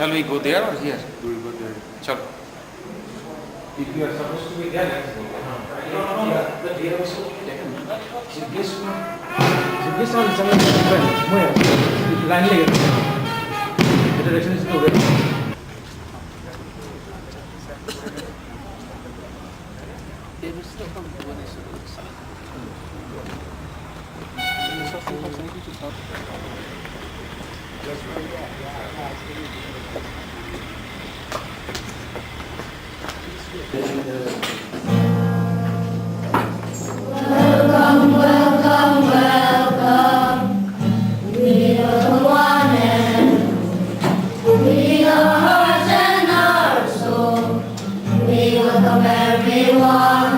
Shall we go there or here? We will go there. Chalo. If you are supposed to be there, let's go. The deer also taken. This one is something different. Where? Line layer. The direction is too very. Welcome, welcome, welcome. We are the one and we are hearts and our soul. We welcome everyone.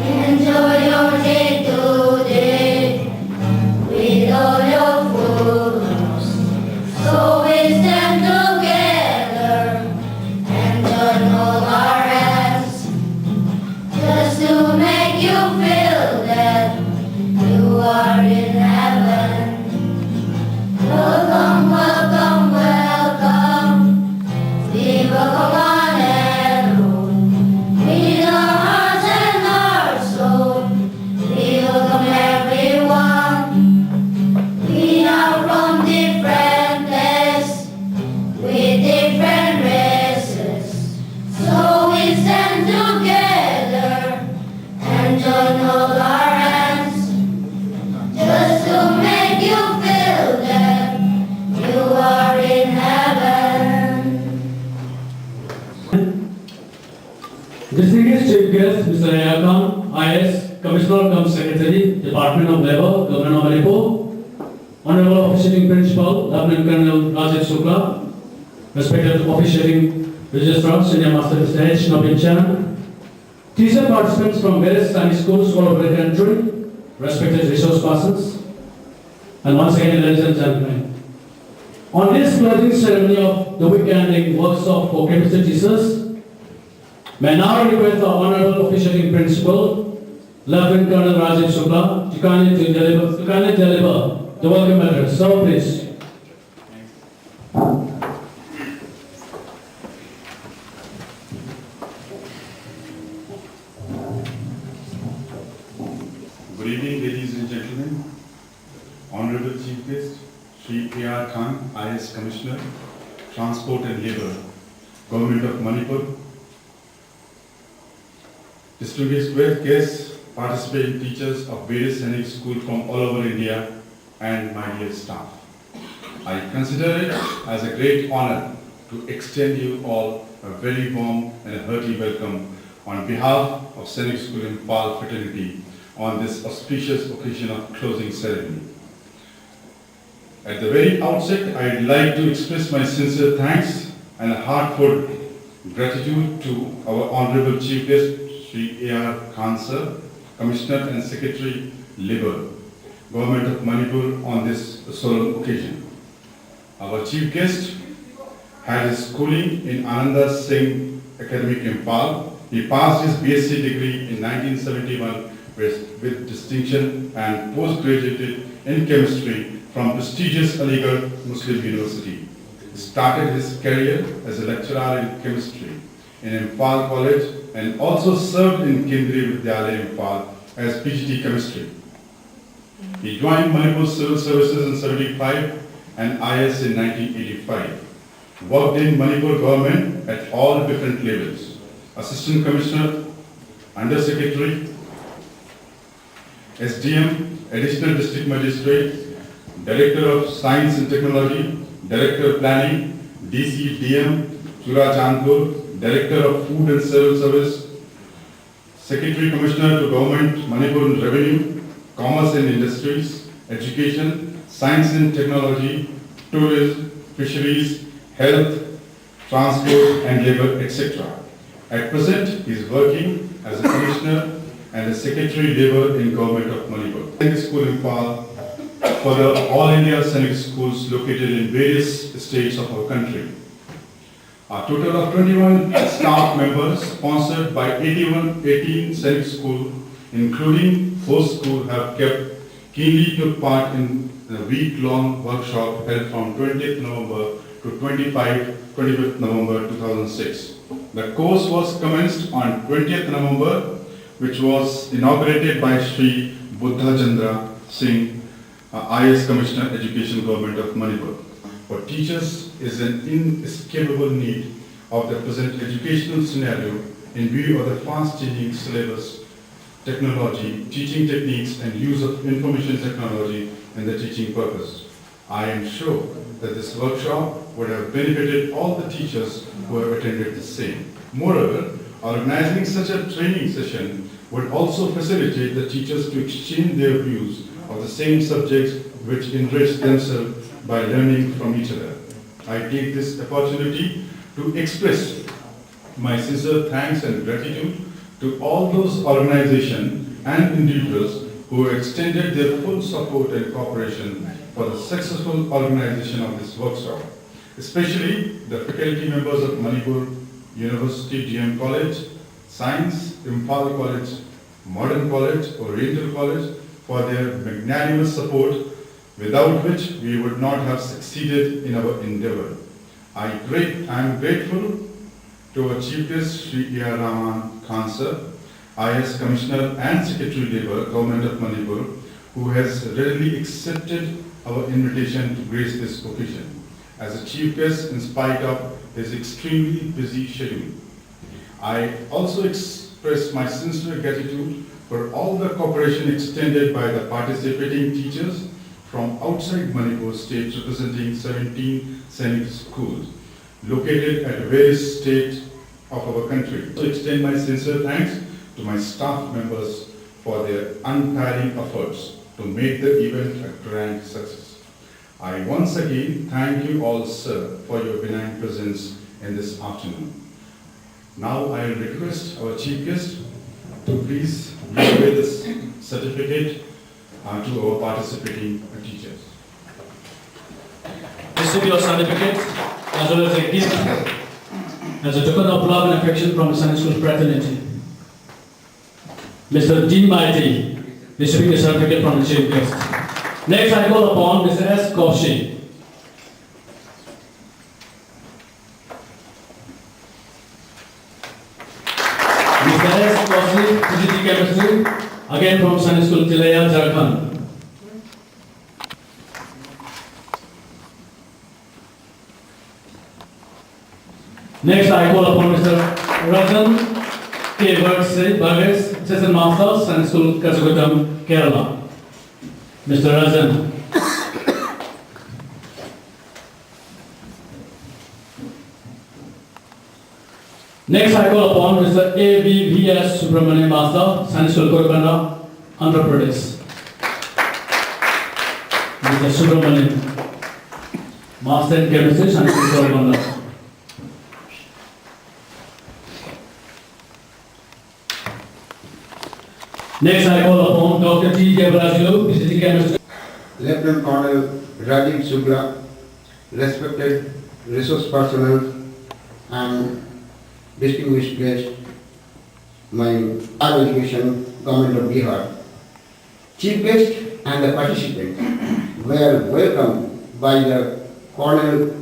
Enjoy your day today with all your foods. So we stand together and join all our hands just to make you feel that you are in heaven. Welcome, welcome, welcome. We welcome one and all. With our hearts and our soul, we welcome everyone. We are from different places, with different races. So we stand together and join all our hands just to make you feel that you are in heaven. Distinguished Chief Guest, Mr. Ayakam, IS, Commissioner cum Secretary, Department of Labor, Government of Manipur, Honorable Officiating Principal, Lieutenant Colonel Rajesh Shukla, respected Officiating Registrar, Senior Master Mr. H. Navin Chan, teacher participants from various Chinese schools all over the country, respected resource persons, and once again, ladies and gentlemen, on this closing ceremony of the week-ending workshop for chemistry teachers, may I now request the Honorable Officiating Principal, Lieutenant Colonel Rajesh Shukla, to kindly deliver the welcome address. So please. Good evening, ladies and gentlemen. Honorable Chief Guest, Sri A.R. Khan, IS Commissioner, Transport and Labour, Government of Manipur. Distinguished guests, participating teachers of various scenic schools from all over India, and my dear staff. I consider it as a great honor to extend you all a very warm and a hearty welcome on behalf of Scenic School in Pal fraternity on this auspicious occasion of closing ceremony. At the very outset, I'd like to express my sincere thanks and heartfelt gratitude to our Honorable Chief Guest, Sri A.R. Khan Sir, Commissioner and Secretary Labour, Government of Manipur on this solemn occasion. Our Chief Guest had his schooling in Ananda Singh Academic in Pal. He passed his BSc degree in 1971 with distinction and post-graduated in chemistry from prestigious Aligarh Muslim University. He started his career as a lecturer in chemistry in Imphal College and also served in Kendriya Vidyalaya Imphal as PGT Chemistry. He joined Manipur Civil Services in 75 and IS in 1985. Worked in Manipur government at all different levels. Assistant Commissioner, Under Secretary, SDM, Additional District Magistrate, Director of Science and Technology, Director of Planning, DCDM, Chura Chandpur, Director of Food and Civil Service, Secretary Commissioner to Government, Manipur Revenue, Commerce and Industries, Education, Science and Technology, Tourism, Fisheries, Health, Transport and Labour, etc. At present, he is working as a Commissioner and a Secretary Labour in Government of Manipur. Scenic School in Pal for the All India Scenic Schools located in various states of our country. A total of 21 staff members sponsored by 18 Scenic schools, including 4 schools, have keenly took part in the week-long workshop held from 20th November to 25th November 2006. The course was commenced on 20th November, which was inaugurated by Sri Buddha Chandra Singh, IS Commissioner Education, Government of Manipur. For teachers is an inescapable need of the present educational scenario in view of the fast-changing syllabus, technology, teaching techniques and use of information technology in the teaching purpose. I am sure that this workshop would have benefited all the teachers who have attended the same. Moreover, organizing such a training session would also facilitate the teachers to exchange their views of the same subjects which enrich themselves by learning from each other. I take this opportunity to express my sincere thanks and gratitude to all those organizations and individuals who extended their full support and cooperation for the successful organization of this workshop, especially the faculty members of Manipur University DM College, Science, Imphal College, Modern College, Oriental College for their magnanimous support, without which we would not have succeeded in our endeavor. I am grateful to our Chief Guest, Sri A.R. Rahman Khan Sir, IS Commissioner and Secretary Labour, Government of Manipur, who has readily accepted our invitation to grace this occasion as a Chief Guest in spite of his extremely busy schedule. I also express my sincere gratitude for all the cooperation extended by the participating teachers from outside Manipur state representing 17 Sainik schools located at various states of our country. To extend my sincere thanks to my staff members for their untiring efforts to make the event a grand success. I once again thank you all, sir, for your benign presence in this afternoon. Now I will request our Chief Guest to please give away this certificate to our participating teachers. This will be your certificate as well as a gift as a token of love and affection from the Sunday School fraternity. Mr. D. Mighty, receiving a certificate from the Chief Guest. Next, I call upon Mr. S. Kaushik. Mr. S. Kaushik, PGT Chemistry, again from Sunday School Tilaya, Jharkhand. Next, I call upon Mr. Rajan K. Burgess, Assistant Master, Sunday School, Kazagutam, Kerala. Mr. Rajan. Next, I call upon Mr. A.V.V.S. Subramanian Master, Sunday School, Korkanda, Andhra Pradesh. Mr. Subramanian, Master in Chemistry, Sunday School, Korkanda. Next, I call upon Dr. T. Gabrasilu, PhD Chemistry. Lieutenant Colonel Rajiv Shukla, respected resource personnel and distinguished guests, my higher education, Government of Bihar. Chief guest and the participants were welcomed by the Colonel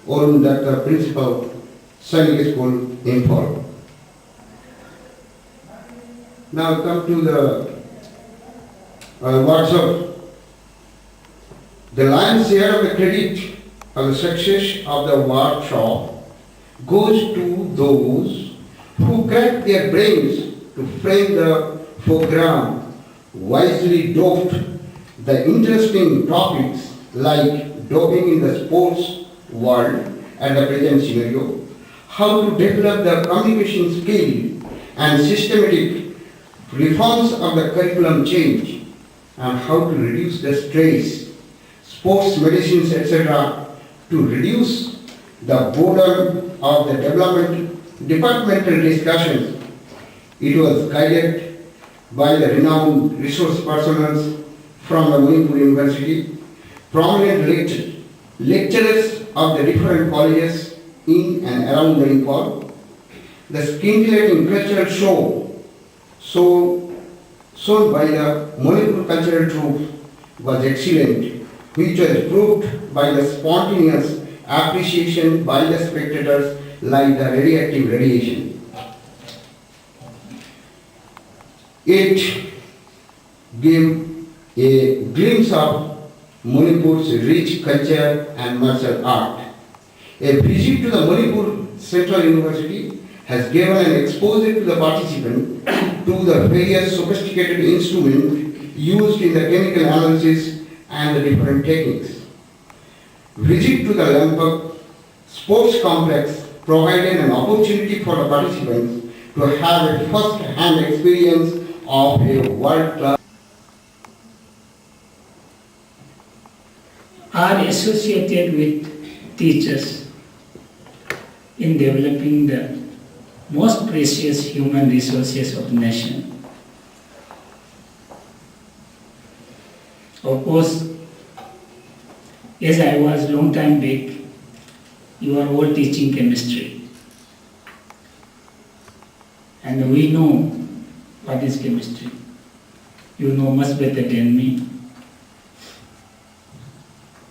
Arun Datta, Principal, Sainik School, Imphal. Now come to the workshop. The lion's share of the credit of the success of the workshop goes to those who cracked their brains to frame the program, wisely doped the interesting topics like doping in the sports world and the present scenario, how to develop the communication skill and systematic reforms of the curriculum change, and how to reduce the stress, sports medicines, etc., to reduce the boredom of the departmental discussions. It was guided by the renowned resource personnel from the Manipur University, prominent lecturers of the different colleges in and around the Imphal. The scintillating cultural shown by the Manipur cultural troup was excellent, which was proved by the spontaneous appreciation by the spectators like the radioactive radiation. It gave a glimpse of Manipur's rich culture and martial art. A visit to the Manipur Central University has given an exposure to the participant to the various sophisticated instruments used in the chemical analysis and the different techniques. Visit to the Lampak Sports Complex provided an opportunity for the participants to have a first-hand experience of a world-class are associated with teachers in developing the most precious human resources of the nation. Of course, as I was long time back, you are all teaching chemistry. And we know what is chemistry. You know much better than me.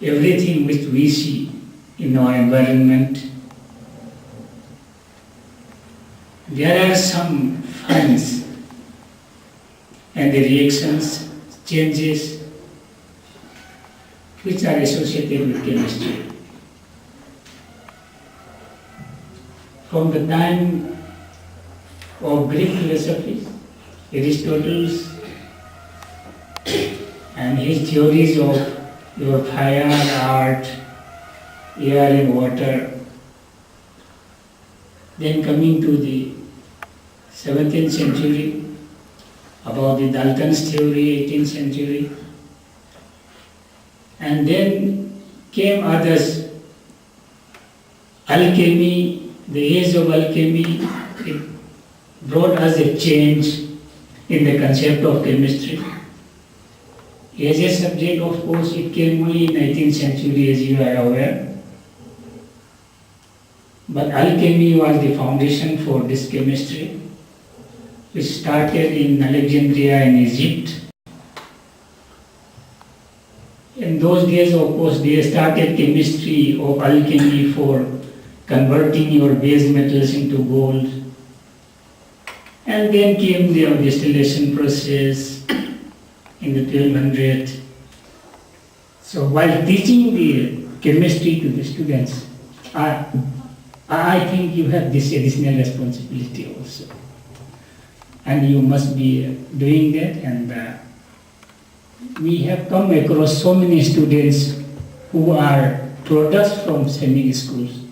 Everything which we see in our environment, there are some finds and the reactions, changes which are associated with chemistry. From the time of Greek philosophy, Aristotle and his theories of your fire, art, air and water. Then coming to the 17th century, about the Dalton's theory, 18th century. And then came others. Alchemy, the age of alchemy, it brought us a change in the concept of chemistry. As a subject, of course, it came only in 19th century, as you are aware. But alchemy was the foundation for this chemistry, which started in Alexandria in Egypt. In those days, of course, they started chemistry of alchemy for converting your base metals into gold. And then came the distillation process in the 1200. So while teaching the chemistry to the students, I think you have this additional responsibility also. And you must be doing that, and we have come across so many students who are products from sending schools,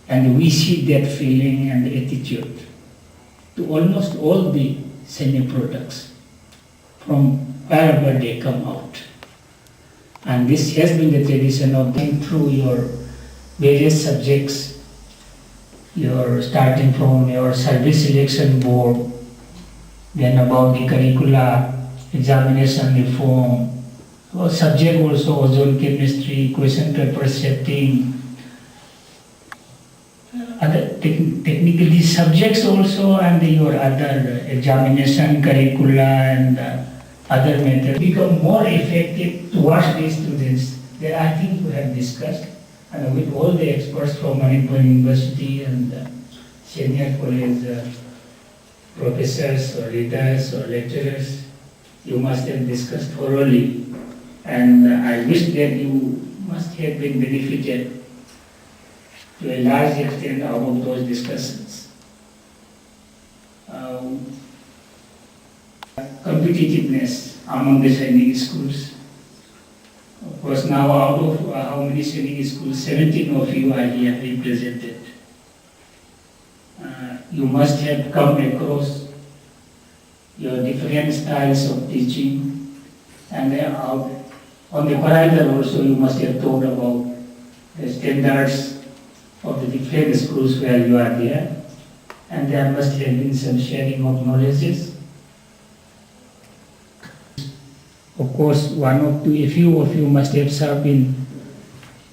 and we see that feeling and attitude to almost all the sending products from wherever they come out. And this has been the tradition of going through your various subjects, your starting from your service selection board, then about the curricula, examination reform, our subject also ozone chemistry, question paper setting, other technically subjects also, and your other examination curricula and other methods become more effective towards these students that I think we have discussed, and with all the experts from Manipur University and senior college professors or leaders or lecturers, you must have discussed thoroughly, and I wish that you must have been benefited to a large extent out of those discussions. Competitiveness among the sending schools. Of course, now out of how many sending schools, 17 of you are here represented. You must have come across your different styles of teaching, and on the corridor also you must have thought about the standards of the different schools where you are there, and there must have been some sharing of knowledges. Of course, a few of you must have served in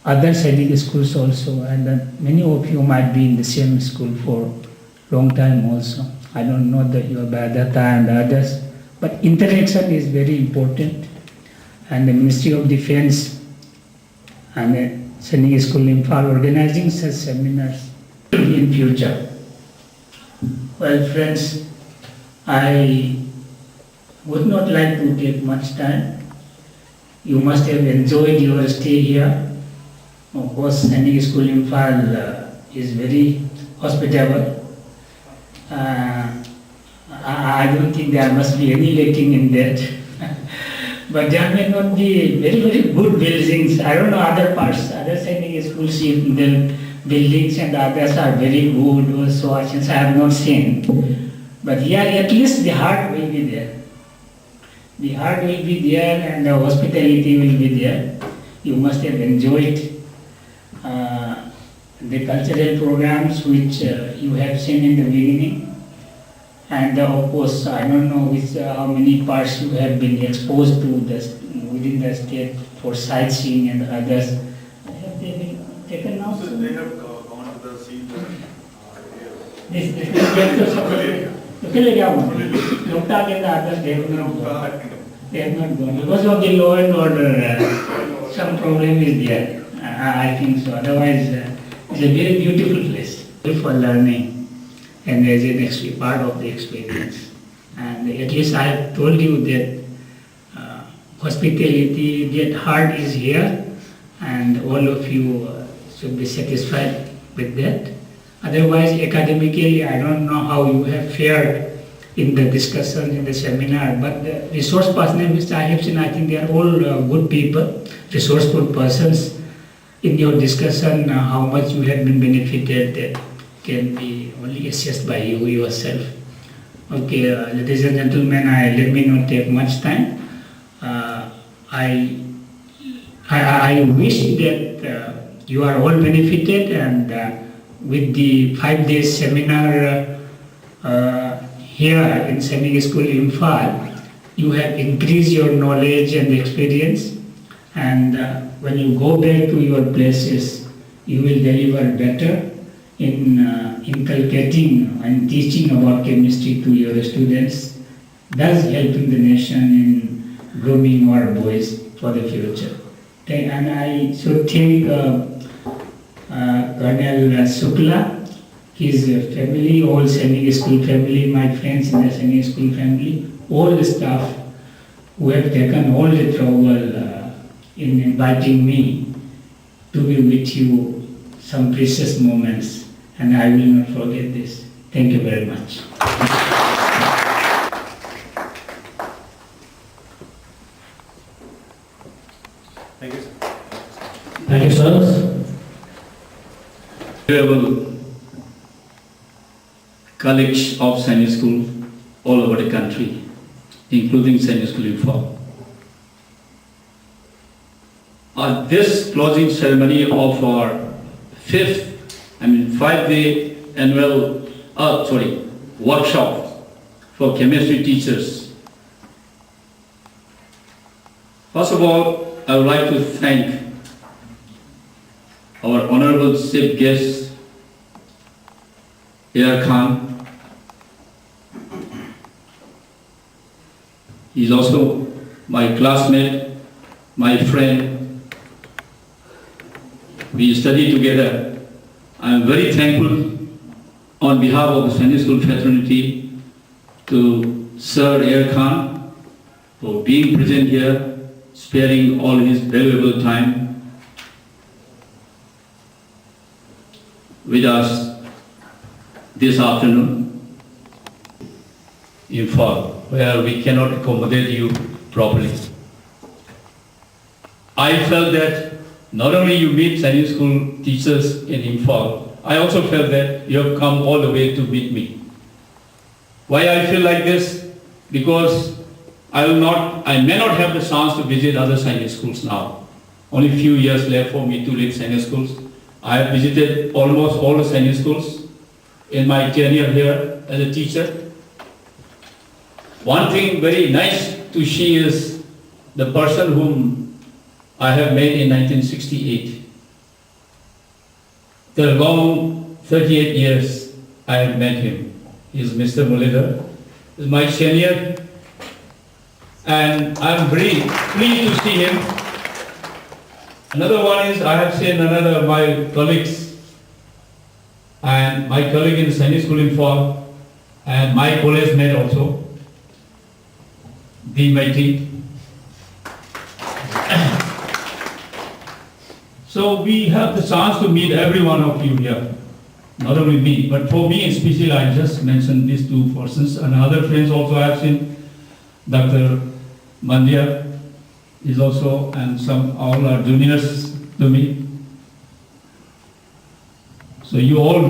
other sending schools also, and many of you might be in the same school for long time also. I don't know that you are Bhadata and others, but interaction is very important, and the Ministry of Defense and Sainik School Imphal organizing such seminars in future. Well, friends, I would not like to take much time. You must have enjoyed your stay here. Of course, Sainik School Imphal is very hospitable. I don't think there must be any lacking in that. But there may not be very, very good buildings. I don't know other parts, other Sainik schools, the buildings and others are very good or so, since I have not seen. But here at least the heart will be there. The heart will be there and the hospitality will be there. You must have enjoyed the cultural programs which you have seen in the beginning. And of course, I don't know how many parts you have been exposed to within the state for sightseeing and others. Have they been taken now? So they have gone to the sea. This Loktak and the others, they have not gone. They have not gone. Because of the law and order, some problem is there. I think so. Otherwise, it's a very beautiful place for learning and as an part of the experience. And at least I have told you that hospitality, that heart is here, and all of you should be satisfied with that. Otherwise, academically, I don't know how you have fared in the discussion, in the seminar, but the resource personnel which I have seen, I think they are all good people, resourceful persons. In your discussion, how much you have been benefited, that can be only assessed by you yourself. Okay, ladies and gentlemen, let me not take much time. I wish that you are all benefited, and with the 5 days seminar here in Sainik School Imphal, you have increased your knowledge and experience, and when you go back to your places, you will deliver better in inculcating and teaching about chemistry to your students, thus helping the nation in grooming our boys for the future. And I should thank Colonel Shukla, his family, all Sainik School family, my friends in the Sainik School family, all the staff who have taken all the trouble in inviting me to be with you some precious moments, and I will not forget this. Thank you very much. Thank you, sir. Thank you, sir. Valuable colleagues of Sainik School all over the country, including Sainik School Imphal. This closing ceremony of our 5-day annual workshop for chemistry teachers. First of all, I would like to thank our honorable chief guest, A.R. Khan. He is also my classmate, my friend. We study together. I am very thankful on behalf of the Sainik School fraternity to Sir A.R. Khan for being present here, sparing all his valuable time with us this afternoon in Imphal, where we cannot accommodate you properly. I felt that not only you meet Sainik School teachers in Imphal, I also felt that you have come all the way to meet me. Why I feel like this? Because I may not have the chance to visit other Sainik schools now. Only a few years left for me to leave Sainik schools. I have visited almost all the Sainik schools in my tenure here as a teacher. One thing very nice to see is the person whom I have met in 1968. Till long 38 years I have met him. He is Mr. Mulidhar. He is my senior, and I am very pleased to see him. Another one is I have seen another of my colleagues and my colleague in Sainik School in Fall and my college mate also, the mighty. So we have the chance to meet every one of you here. Not only me, but for me especially, I just mentioned these two persons and other friends also I have seen. Dr. Mandya is also, and some all are juniors to me. So you all,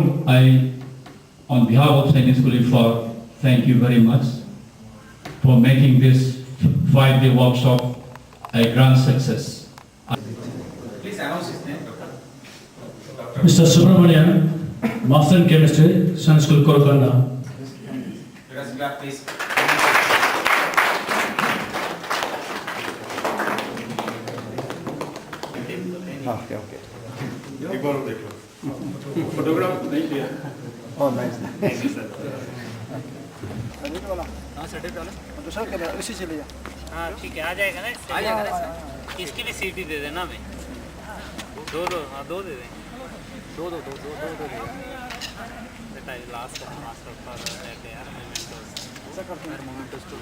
on behalf of Sainik School Info, thank you very much for making this 5-day workshop a grand success. Please announce his name, Dr. Mr. Subramanian, Master in Chemistry, Sainik School, Kolkata. Let us clap, please. Photograph नहीं लिया। हाँ ठीक है, आ जाएगा ना, आ जाएगा ना। इसकी भी सीट ही दे देना हमें। दो दे दें। दो दे। बेटा ये लास्ट पर रहते हैं मोमेंटोस टू।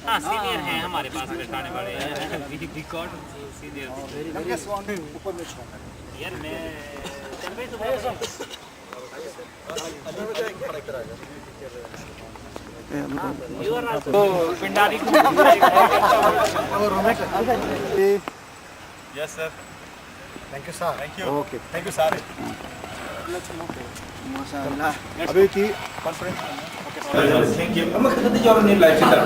हाँ सीनियर हैं हमारे पास बैठाने वाले हैं। Record senior. यार मैं पिंडारी को Yes, sir. Thank you, sir. Thank you. Okay. Thank you, sir. अभी की कॉन्फ्रेंस Thank you. हम कितने जोर नहीं लाइव चित्र।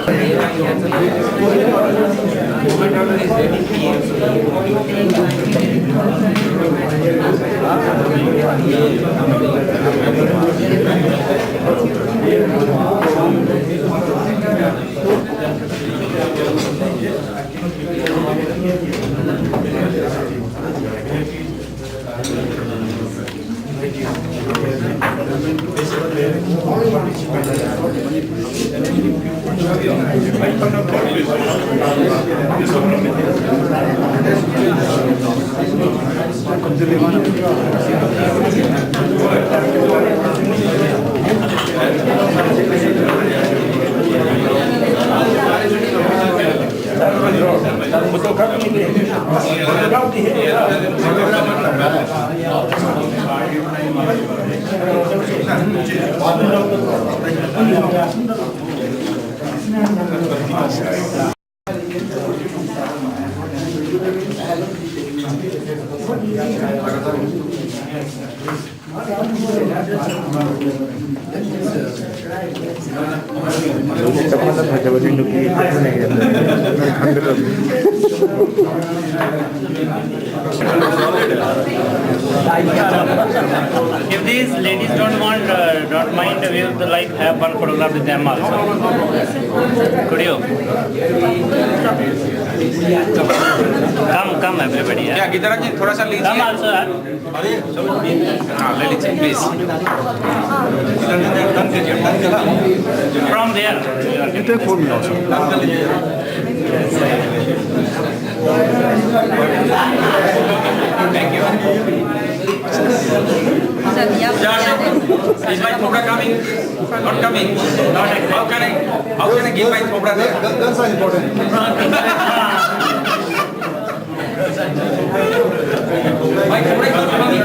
If these ladies don't mind, we would like have one photograph with them also. Could you? Come everybody. क्या guitar जी थोड़ा सा लीजिए। Come also. हाँ ले लीजिए please। From there. You take for me also. Thank you. Is my cobra coming? Not coming. How can I give my cobra there? Guns are important. My cobra is not coming.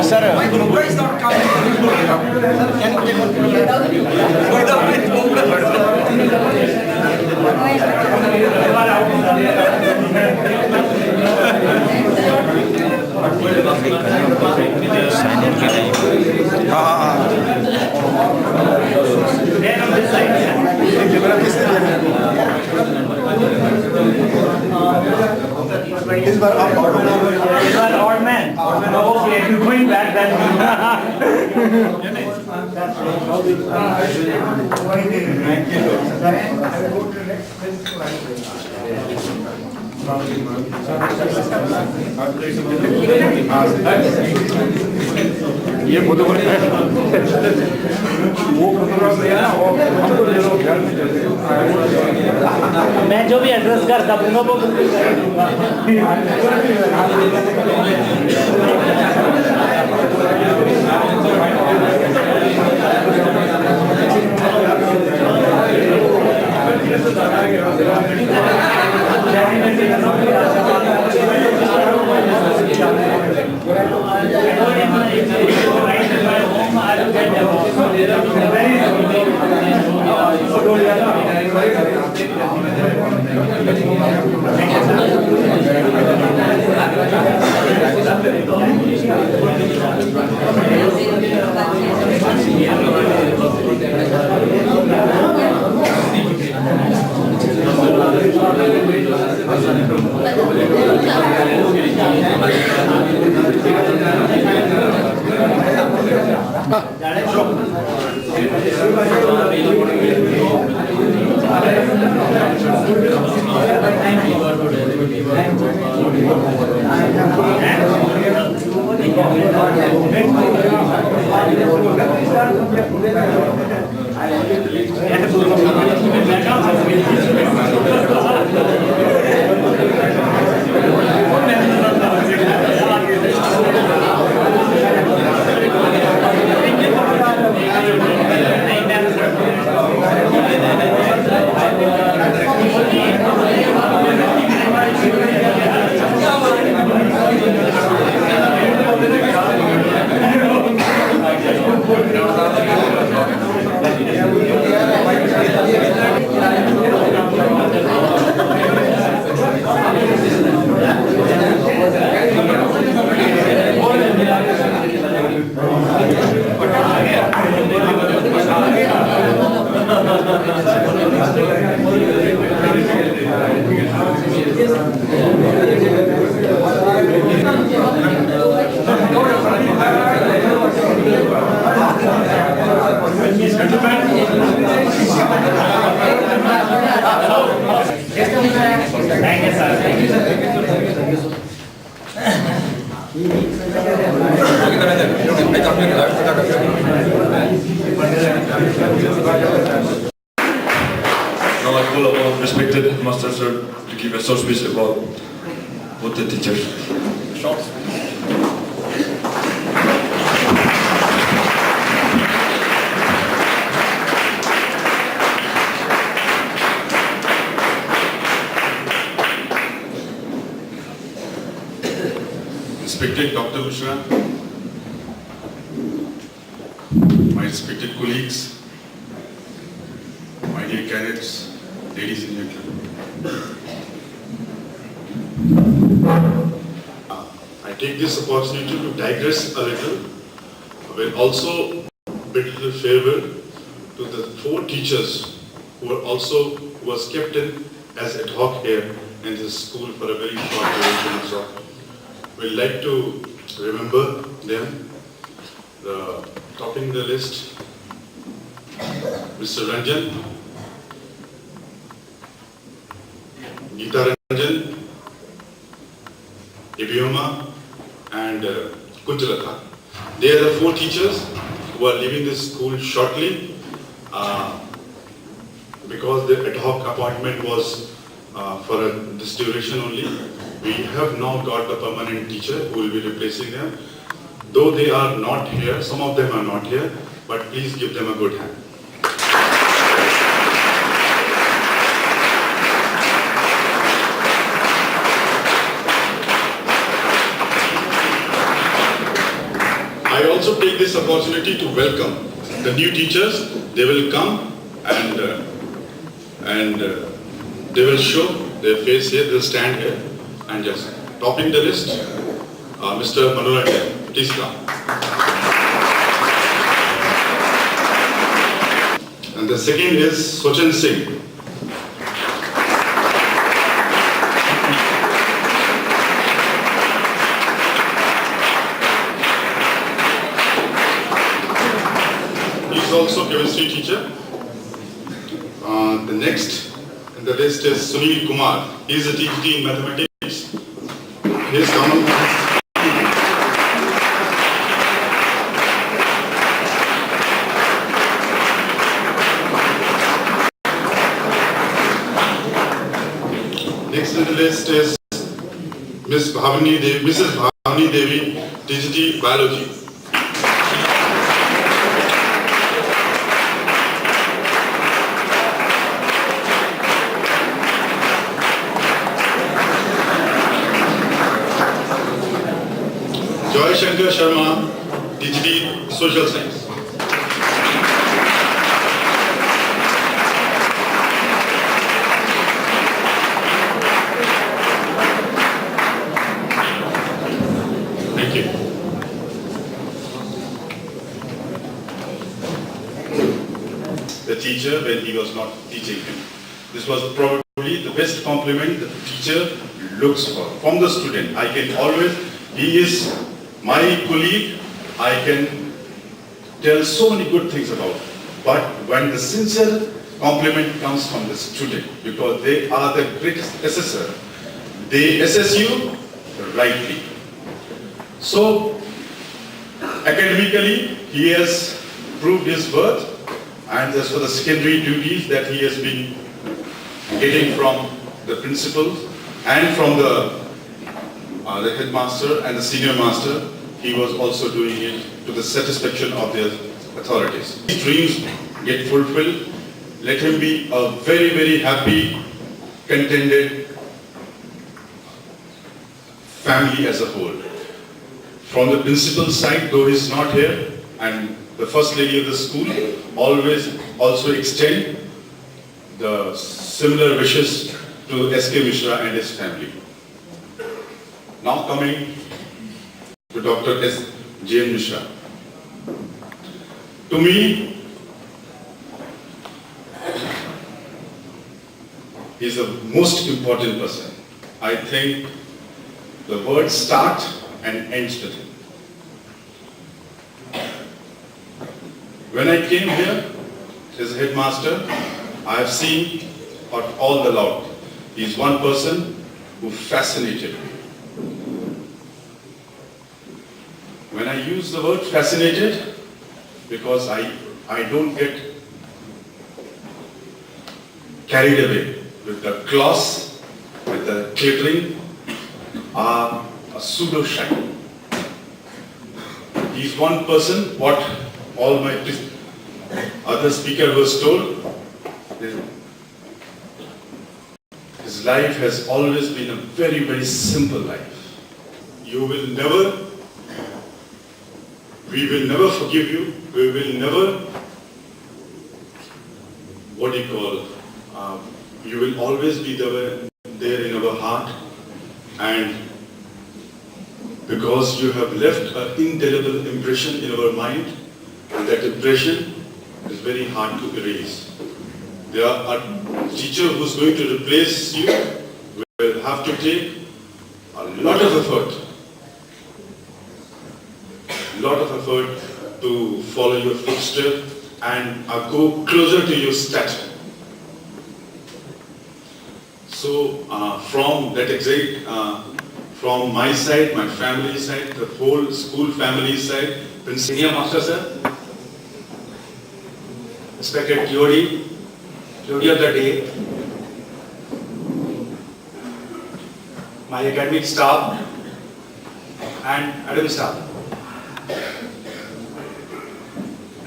Sir, my cobra is not coming. Can you take one? इस बार आप Odd man. Okay, if you're going back then. ये photo वो photograph लिया ना वो हमको ले लो घर में जल्दी मैं जो भी एड्रेस कर दूंगा वो बिल्कुल कर दूंगा। Now I call upon respected Master Sir to give a short speech about what the teachers. Respected Dr. Bushra, my respected colleagues, my dear cadets, ladies and gentlemen. I take this opportunity to digress a little, but also bid a little farewell to the 4 teachers who was kept in as ad hoc here in this school for a very short duration. So we'd like to remember them. Topping the list, Mr. Ranjan, Geeta Ranjan, Ibioma, and Kunjalata. They are the 4 teachers who are leaving this school shortly because the ad hoc appointment was for this duration only. We have now got the permanent teacher who will be replacing them. Though they are not here, some of them are not here, but please give them a good hand. I also take this opportunity to welcome the new teachers. They will come and they will show their face here. They'll stand here and just topping the list, Mr. Manoranjan. Please come. And the second is Sochan Singh. He is also a chemistry teacher. The next in the list is Sunil Kumar. He is a TGT in mathematics. He is coming. next is Mrs. Bhavani Devi, TGT Biology. Joy Shankar Sharma, TGT Social Science. Thank you. The teacher when he was not teaching him. This was probably the best compliment the teacher looks for from the student. I can always, he is my colleague, I can tell so many good things about. But when the sincere compliment comes from the student, because they are the greatest assessor, they assess you rightly. So, academically, he has proved his worth, and as for the secondary duties that he has been getting from the principals and from the headmaster and the senior master, he was also doing it to the satisfaction of the authorities. His dreams get fulfilled. Let him be a very, very happy, contented family as a whole. From the principal's side, though he is not here, and the first lady of the school always also extend the similar wishes to S.K. Mishra and his family. Now coming to Dr. S. J. N. Mishra. To me, he is the most important person. I think the words start and ends with him. When I came here as a headmaster, I have seen all the lot. He is one person who fascinated me. When I use the word fascinated, because I don't get carried away with the gloss, with the glittering, a pseudo shine. He's one person, what all my other speaker was told, his life has always been a very, very simple life. You will never, we will never forgive you, we will never, what do you call, you will always be there in our heart, and because you have left an indelible impression in our mind, and that impression is very hard to erase. There are a teacher who's going to replace you will have to take a lot of effort to follow your footsteps and go closer to your stature. So from that exact, from my side, my family side, the whole school family side, Senior Master Sir, respected TOD of the day, my academic staff and admin staff,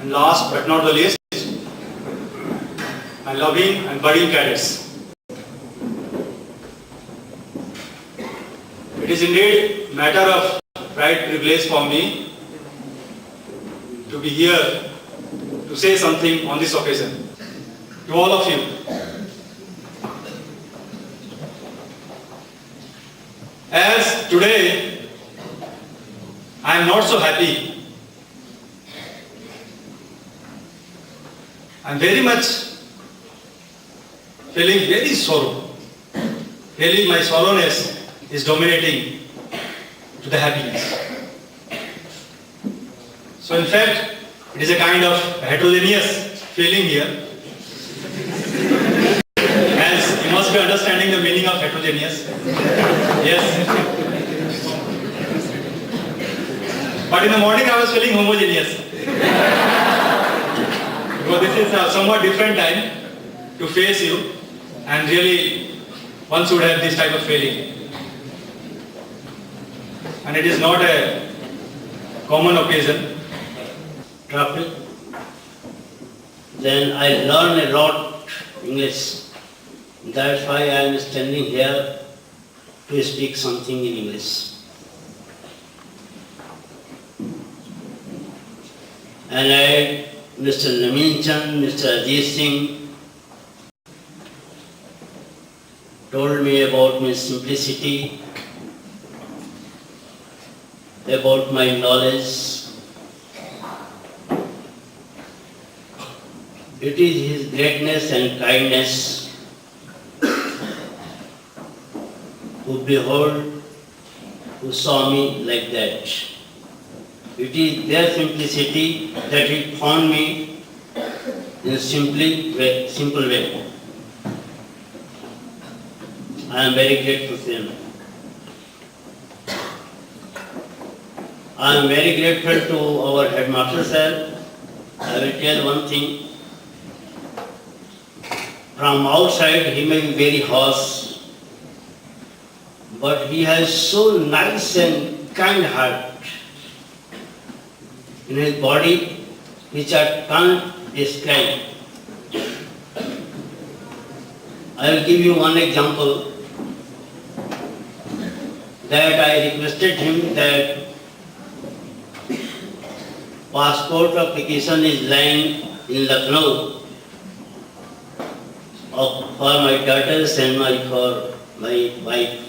and last but not the least, my loving and budding cadets. It is indeed a matter of pride privilege for me to be here to say something on this occasion. To all of you, as today I am not so happy, I am very much feeling very sorrow. Really my sorrowness is dominating to the happiness. So in fact, it is a kind of heterogeneous feeling here. As you must be understanding the meaning of heterogeneous. Yes. But in the morning I was feeling homogeneous. Because this is a somewhat different time to face you, and really one should have this type of feeling. And it is not a common occasion. Traffic. Then I learn a lot English. That's why I am standing here to speak something in English. And Mr. Naveen Chand, Mr. Ajit Singh told me about my simplicity, about my knowledge. It is his greatness and kindness who saw me like that. It is their simplicity that it found me in a simple way. I am very grateful to them. I am very grateful to our headmaster sir. I will tell one thing. From outside he may be very harsh, but he has so nice and kind heart in his body which I can't describe. I will give you one example that I requested him that passport application is lying in Lucknow for my daughters and for my wife.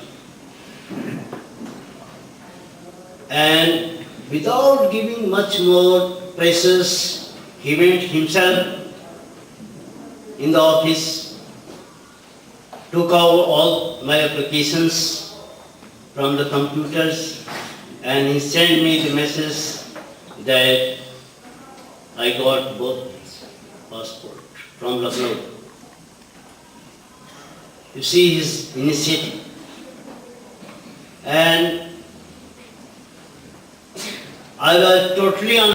And without giving much more pressures, he went himself in the office, took out all my applications from the computers, and he sent me the message that I got both passports from Lucknow. You see his initiative. And I was totally